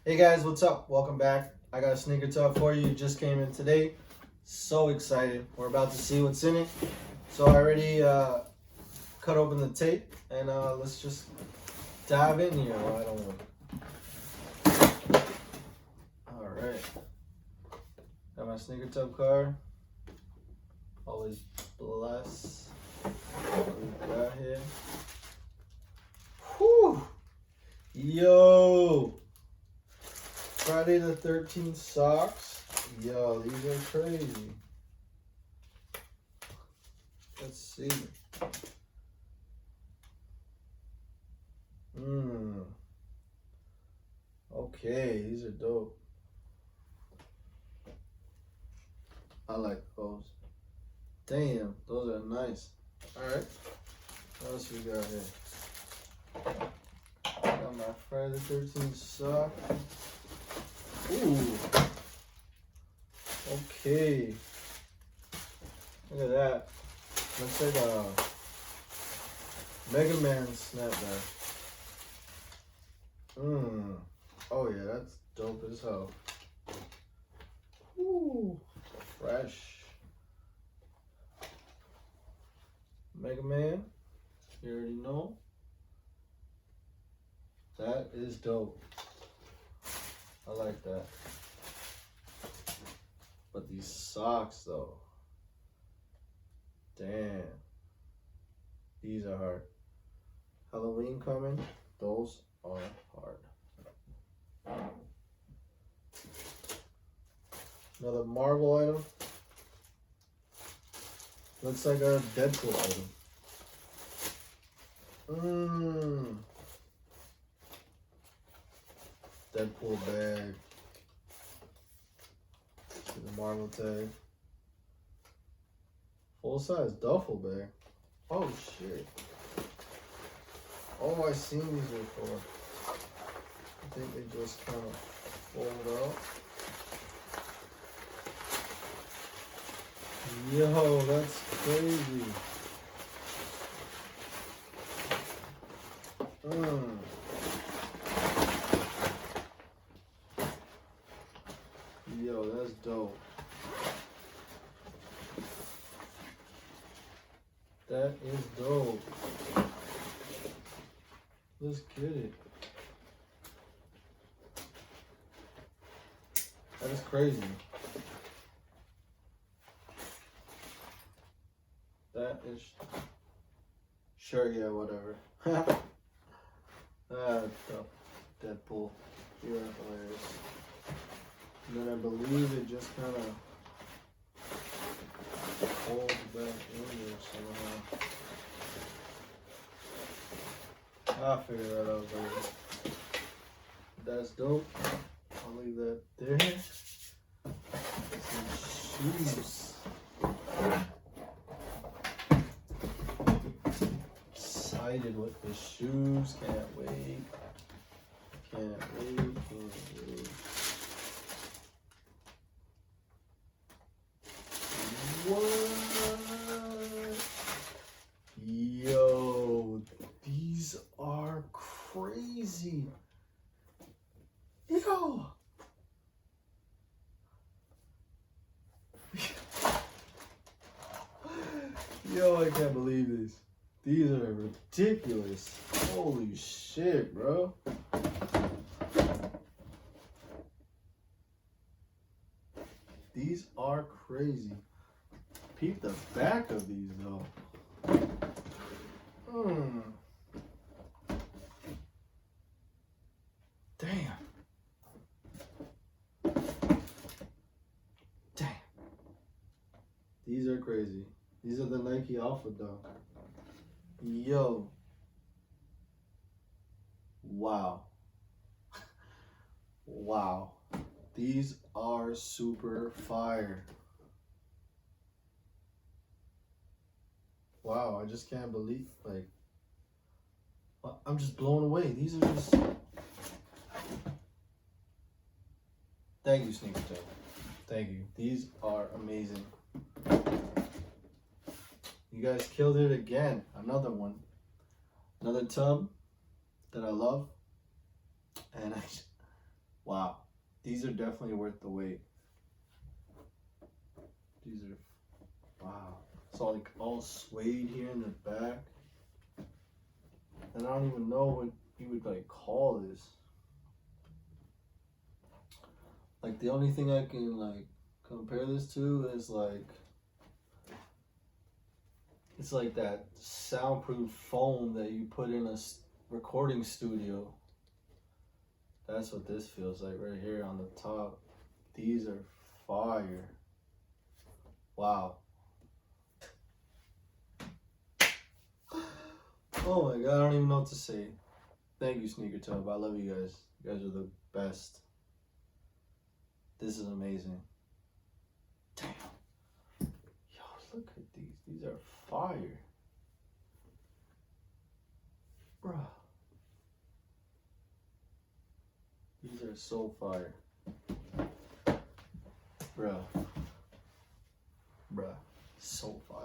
Hey guys, what's up? Welcome back. I got a SneakerTub for you. It just came in today. So excited. We're about to see what's in it. So I already cut open the tape and let's just dive in here. I don't know. Alright. Got my SneakerTub card. Always bless what we got here. Whew! Yo! Friday the 13th socks. Yo, these are crazy. Let's see. Okay, these are dope. I like those. Damn, those are nice. Alright. What else we got here? Got my Friday the 13th sock. Ooh. Okay. Look at that. Looks like a Mega Man snapback. Oh yeah, that's dope as hell. Ooh. Fresh. Mega Man. You already know. That is dope. I like that. But these socks though. Damn. These are hard. Halloween coming. Those are hard. Another Marvel item. Looks like a Deadpool item. Deadpool bag. The Marvel tag. Full size duffel bag. Oh shit. Oh, I've seen these before. I think they just kind of fold out. Yo, that's crazy. Yo, that's dope. That is dope. Let's get it. That is crazy. That is sure, yeah, whatever. Deadpool. You're hilarious. And then I believe it just kind of folds back in there somehow. I'll figure that out later. That's dope. I'll leave that there. Some shoes. Excited with the shoes. Can't wait. Can't wait. What? Yo, these are crazy. Yo. Yo, I can't believe this. These are ridiculous. Holy shit, bro. These are crazy. Peep the back of these though. Damn. Damn. These are crazy. These are the Nike Alpha Dunk. Yo. Wow. Wow. These are super fire. Wow, I just can't believe, like, I'm just blown away. These are just, thank you, SneakerTub. Thank you. These are amazing. You guys killed it again. Another one. Another tub that I love. And Wow. These are definitely worth the wait. These are, wow. It's all like all suede here in the back. And I don't even know what you would like call this. Like the only thing I can like compare this to is like, it's like that soundproof foam that you put in a recording studio. That's what this feels like right here on the top. These are fire. Wow. Oh my god, I don't even know what to say. Thank you, SneakerTub. I love you guys. You guys are the best. This is amazing. Damn. Yo, look at these. These are fire. Bruh. These are so fire. Bruh. Bruh. So fire.